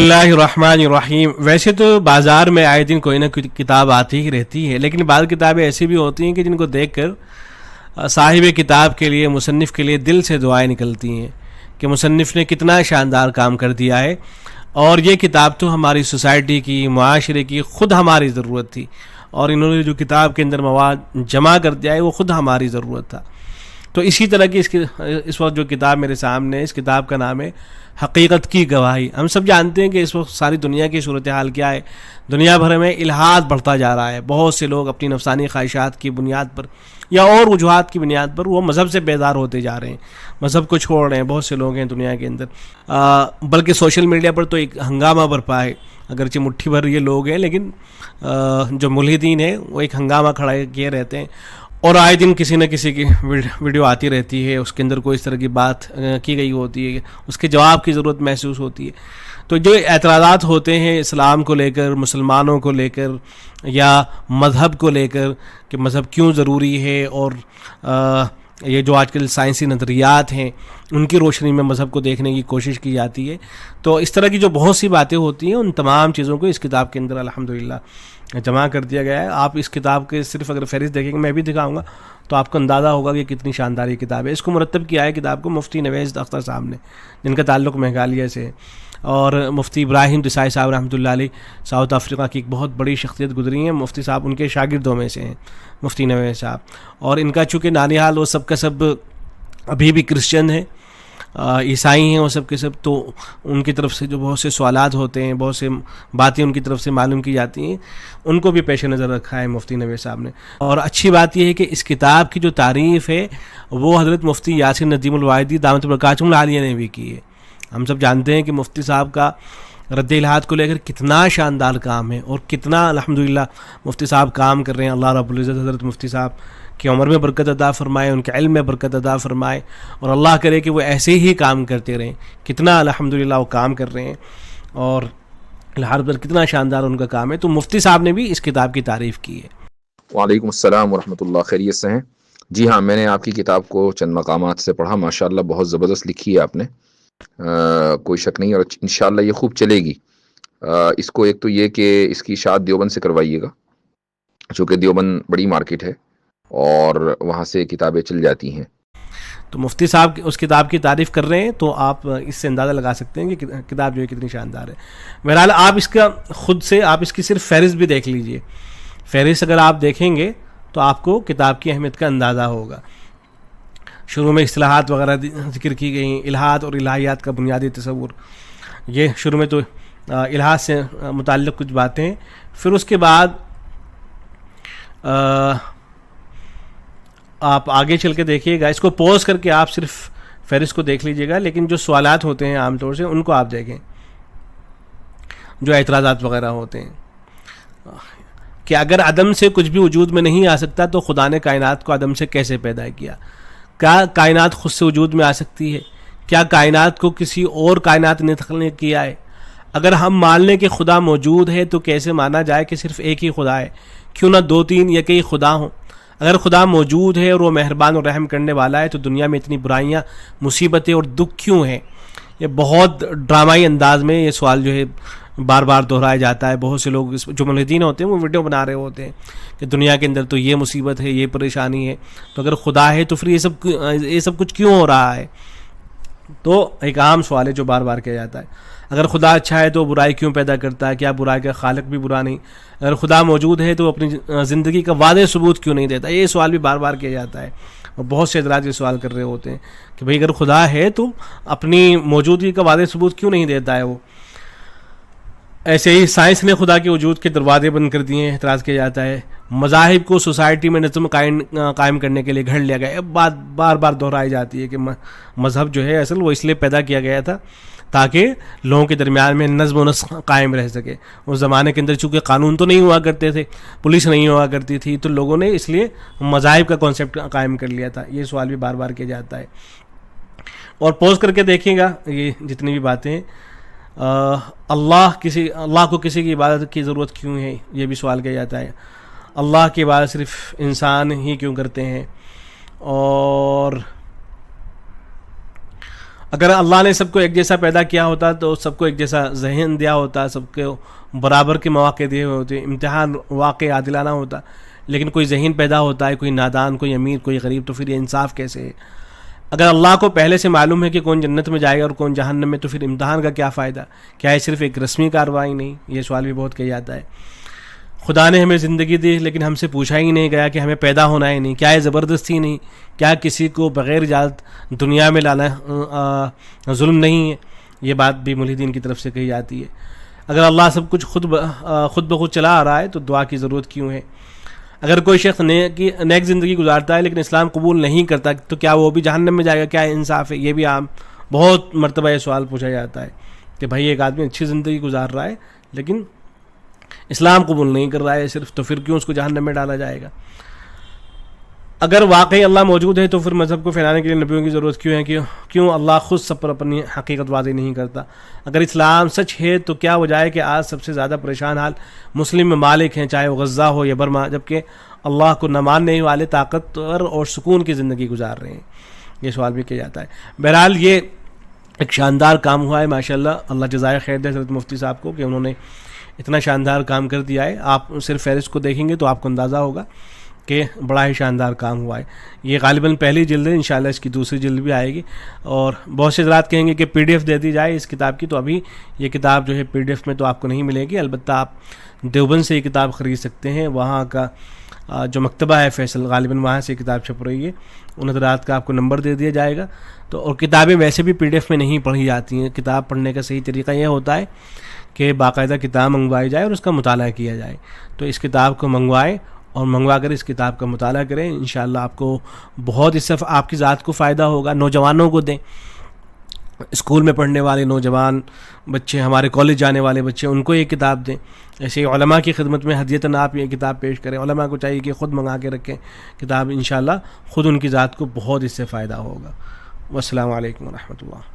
اللہ الرحمن الرحیم. ویسے تو بازار میں آئے دن کوئی نہ کوئی کتاب آتی ہی رہتی ہے، لیکن بعض کتابیں ایسی بھی ہوتی ہیں کہ جن کو دیکھ کر صاحب کتاب کے لیے، مصنف کے لیے دل سے دعائیں نکلتی ہیں کہ مصنف نے کتنا شاندار کام کر دیا ہے، اور یہ کتاب تو ہماری سوسائٹی کی، معاشرے کی خود ہماری ضرورت تھی، اور انہوں نے جو کتاب کے اندر مواد جمع کر دیا ہے وہ خود ہماری ضرورت تھا. تو اسی طرح کی اس وقت جو کتاب میرے سامنے ہے، اس کتاب کا نام ہے حقیقت کی گواہی. ہم سب جانتے ہیں کہ اس وقت ساری دنیا کی صورتحال کیا ہے. دنیا بھر میں الحاد بڑھتا جا رہا ہے. بہت سے لوگ اپنی نفسانی خواہشات کی بنیاد پر یا اور وجوہات کی بنیاد پر وہ مذہب سے بیزار ہوتے جا رہے ہیں، مذہب کو چھوڑ رہے ہیں. بہت سے لوگ ہیں دنیا کے اندر، بلکہ سوشل میڈیا پر تو ایک ہنگامہ برپا ہے. اگرچہ مٹھی بھر یہ لوگ ہیں، لیکن جو ملحدین ہیں وہ ایک ہنگامہ کھڑا کیے رہتے ہیں، اور آئے دن کسی نہ کسی کی ویڈیو آتی رہتی ہے، اس کے اندر کوئی اس طرح کی بات کی گئی ہوتی ہے، اس کے جواب کی ضرورت محسوس ہوتی ہے. تو جو اعتراضات ہوتے ہیں اسلام کو لے کر، مسلمانوں کو لے کر، یا مذہب کو لے کر کہ مذہب کیوں ضروری ہے، اور یہ جو آج کل سائنسی نظریات ہیں ان کی روشنی میں مذہب کو دیکھنے کی کوشش کی جاتی ہے. تو اس طرح کی جو بہت سی باتیں ہوتی ہیں، ان تمام چیزوں کو اس کتاب کے اندر الحمدللہ جمع کر دیا گیا ہے. آپ اس کتاب کے صرف اگر فہرست دیکھیں گے، میں بھی دکھاؤں گا تو آپ کو اندازہ ہوگا کہ کتنی شاندار یہ کتاب ہے. اس کو مرتب کیا ہے کتاب کو مفتی نویز اختر صاحب نے، جن کا تعلق میگھالیہ سے ہے، اور مفتی ابراہیم دیسائی صاحب رحمۃ اللہ علیہ ساؤتھ افریقہ کی ایک بہت بڑی شخصیت گزری ہیں. مفتی صاحب ان کے شاگردوں میں سے ہیں، مفتی نویز صاحب. اور ان کا چونکہ نانیہال وہ سب کا سب ابھی بھی کرسچن ہیں، عیسائی ہیں وہ سب کے سب، تو ان کی طرف سے جو بہت سے سوالات ہوتے ہیں، بہت سے باتیں ان کی طرف سے معلوم کی جاتی ہیں، ان کو بھی پیش نظر رکھا ہے مفتی نویز صاحب نے. اور اچھی بات یہ ہے کہ اس کتاب کی جو تعریف ہے وہ حضرت مفتی یاسر ندیم الواحدی دامت برکاتہم العالیہ نے بھی کی ہے. ہم سب جانتے ہیں کہ مفتی صاحب کا رد الحاد کو لے کر کتنا شاندار کام ہے، اور کتنا الحمدللہ مفتی صاحب کام کر رہے ہیں. اللہ رب العزت حضرت مفتی صاحب کی عمر میں برکت عطا فرمائے، ان کے علم میں برکت عطا فرمائے، اور اللہ کرے کہ وہ ایسے ہی کام کرتے رہیں. کتنا الحمدللہ وہ کام کر رہے ہیں، اور الحرب پر کتنا شاندار ان کا کام ہے. تو مفتی صاحب نے بھی اس کتاب کی تعریف کی ہے. وعلیکم السلام ورحمۃ اللہ. خیریت سے ہیں؟ جی ہاں، میں نے آپ کی کتاب کو چند مقامات سے پڑھا. ماشاءاللہ بہت زبردست لکھی ہے آپ نے، کوئی شک نہیں، اور انشاءاللہ یہ خوب چلے گی. اس کو ایک تو یہ کہ اس کی اشاعت دیوبند سے کروائیے گا، چونکہ دیوبند بڑی مارکیٹ ہے اور وہاں سے کتابیں چل جاتی ہیں. تو مفتی صاحب اس کتاب کی تعریف کر رہے ہیں، تو آپ اس سے اندازہ لگا سکتے ہیں کہ کتاب جو ہے کتنی شاندار ہے. بہرحال آپ اس کا خود سے آپ اس کی صرف فہرست بھی دیکھ لیجئے. فہرست اگر آپ دیکھیں گے تو آپ کو کتاب کی اہمیت کا اندازہ ہوگا. شروع میں اصطلاحات وغیرہ ذکر کی گئی، الحاد اور الہیات کا بنیادی تصور. یہ شروع میں تو الحاد سے متعلق کچھ باتیں، پھر اس کے بعد آپ آگے چل کے دیکھیے گا. اس کو پوز کر کے آپ صرف فہرست کو دیکھ لیجئے گا، لیکن جو سوالات ہوتے ہیں عام طور سے ان کو آپ دیکھیں، جو اعتراضات وغیرہ ہوتے ہیں کہ اگر عدم سے کچھ بھی وجود میں نہیں آ سکتا تو خدا نے کائنات کو عدم سے کیسے پیدا کیا؟ کیا کائنات خود سے وجود میں آ سکتی ہے؟ کیا کائنات کو کسی اور کائنات نے تخلیق کیا ہے؟ اگر ہم مان لیں کہ خدا موجود ہے تو کیسے مانا جائے کہ صرف ایک ہی خدا ہے؟ کیوں نہ دو تین یا کئی خدا ہوں؟ اگر خدا موجود ہے اور وہ مہربان اور رحم کرنے والا ہے تو دنیا میں اتنی برائیاں، مصیبتیں اور دکھ کیوں ہیں؟ یہ بہت ڈرامائی انداز میں یہ سوال جو ہے بار بار دہرایا جاتا ہے. بہت سے لوگ جو ملحدین ہوتے ہیں وہ ویڈیو بنا رہے ہوتے ہیں کہ دنیا کے اندر تو یہ مصیبت ہے، یہ پریشانی ہے، تو اگر خدا ہے تو پھر یہ سب کچھ کیوں ہو رہا ہے؟ تو ایک عام سوال ہے جو بار بار کیا جاتا ہے. اگر خدا اچھا ہے تو برائی کیوں پیدا کرتا ہے؟ کیا برائی کا خالق بھی برا نہیں؟ اگر خدا موجود ہے تو اپنی زندگی کا واضح ثبوت کیوں نہیں دیتا؟ یہ سوال بھی بار بار کیا جاتا ہے، اور بہت سے حضرات یہ سوال کر رہے ہوتے ہیں کہ بھئی اگر خدا ہے تو اپنی موجودگی کا واضح ثبوت کیوں نہیں دیتا ہے وہ؟ ایسے ہی سائنس نے خدا کے وجود کے دروازے بند کر دیے ہیں، اعتراض کیا جاتا ہے. مذاہب کو سوسائٹی میں نظم قائم کرنے کے لیے گھڑ لیا گیا. بات بار بار دہرائی جاتی ہے کہ مذہب جو ہے اصل وہ اس لیے پیدا کیا گیا تھا تاکہ لوگوں کے درمیان میں نظم و نسق قائم رہ سکے. اس زمانے کے اندر چونکہ قانون تو نہیں ہوا کرتے تھے، پولیس نہیں ہوا کرتی تھی، تو لوگوں نے اس لیے مذاہب کا کانسیپٹ قائم کر لیا تھا. یہ سوال بھی بار بار کیا جاتا ہے. اور پوز کر کے دیکھیں گا یہ جتنی بھی باتیں ہیں، اللہ کو کسی کی عبادت کی ضرورت کیوں ہے؟ یہ بھی سوال کیا جاتا ہے. اللہ کی عبادت صرف انسان ہی کیوں کرتے ہیں؟ اور اگر اللہ نے سب کو ایک جیسا پیدا کیا ہوتا تو سب کو ایک جیسا ذہن دیا ہوتا, سب کو برابر کے مواقع دیے ہوئے ہوتے, امتحان واقع عادلانہ ہوتا, لیکن کوئی ذہین پیدا ہوتا ہے, کوئی نادان, کوئی امیر, کوئی غریب, تو پھر یہ انصاف کیسے ہے؟ اگر اللہ کو پہلے سے معلوم ہے کہ کون جنت میں جائے گا اور کون جہنم میں, تو پھر امتحان کا کیا فائدہ؟ کیا یہ صرف ایک رسمی کارروائی نہیں؟ یہ سوال بھی بہت کیا جاتا ہے. خدا نے ہمیں زندگی دی لیکن ہم سے پوچھا ہی نہیں گیا کہ ہمیں پیدا ہونا ہے نہیں. کیا یہ زبردستی نہیں؟ کیا کسی کو بغیر اجازت دنیا میں لانا ظلم نہیں ہے؟ یہ بات بھی ملحدین کی طرف سے کہی جاتی ہے. اگر اللہ سب کچھ خود بخود چلا آ رہا ہے تو دعا کی ضرورت کیوں ہے؟ اگر کوئی شخص نیک زندگی گزارتا ہے لیکن اسلام قبول نہیں کرتا تو کیا وہ بھی جہنم میں جائے گا؟ کیا انصاف ہے؟ یہ بھی عام بہت مرتبہ یہ سوال پوچھا جاتا ہے کہ بھائی ایک آدمی اچھی زندگی گزار رہا ہے لیکن اسلام قبول نہیں کر رہا ہے صرف, تو پھر کیوں اس کو جہنم میں ڈالا جائے گا؟ اگر واقعی اللہ موجود ہے تو پھر مذہب کو پھیلانے کے لیے نبیوں کی ضرورت کیوں ہے؟ کیوں اللہ خود سب پر اپنی حقیقت واضح نہیں کرتا؟ اگر اسلام سچ ہے تو کیا وجہ ہے کہ آج سب سے زیادہ پریشان حال مسلم ممالک ہیں, چاہے وہ غزہ ہو یا برما, جبکہ اللہ کو نہ ماننے والے طاقتور اور سکون کی زندگی گزار رہے ہیں؟ یہ سوال بھی کیا جاتا ہے. بہرحال یہ ایک شاندار کام ہوا ہے ماشاءاللہ, اللہ جزائے خیر دے حضرت مفتی صاحب کو کہ انہوں نے اتنا شاندار کام کر دیا ہے. آپ صرف فہرست کو دیکھیں گے تو آپ کو اندازہ ہوگا کہ بڑا ہی شاندار کام ہوا ہے. یہ غالباً پہلی جلد ہے, انشاءاللہ اس کی دوسری جلد بھی آئے گی. اور بہت سے حضرات کہیں گے کہ پی ڈی ایف دے دی جائے اس کتاب کی, تو ابھی یہ کتاب جو ہے پی ڈی ایف میں تو آپ کو نہیں ملے گی. البتہ آپ دیوبند سے یہ کتاب خرید سکتے ہیں. وہاں کا جو مکتبہ ہے فیصل, غالباً وہاں سے کتاب چھپ رہی ہے. ان حضرات کا آپ کو نمبر دے دیا جائے گا. تو اور کتابیں ویسے بھی پی ڈی ایف میں نہیں پڑھی جاتی ہیں. کتاب پڑھنے کا صحیح طریقہ یہ ہوتا ہے کہ باقاعدہ کتاب منگوائی جائے اور اس کا مطالعہ کیا جائے. تو اس کتاب کو منگوائیں اور منگوا کر اس کتاب کا مطالعہ کریں. انشاءاللہ آپ کو بہت اس سے آپ کی ذات کو فائدہ ہوگا. نوجوانوں کو دیں, اسکول میں پڑھنے والے نوجوان بچے, ہمارے کالج جانے والے بچے, ان کو یہ کتاب دیں. ایسے ہی علماء کی خدمت میں ہدیتاً آپ یہ کتاب پیش کریں. علماء کو چاہیے کہ خود منگا کے رکھیں کتاب, انشاءاللہ خود ان کی ذات کو بہت اس سے فائدہ ہوگا. والسلام علیکم ورحمۃ اللہ.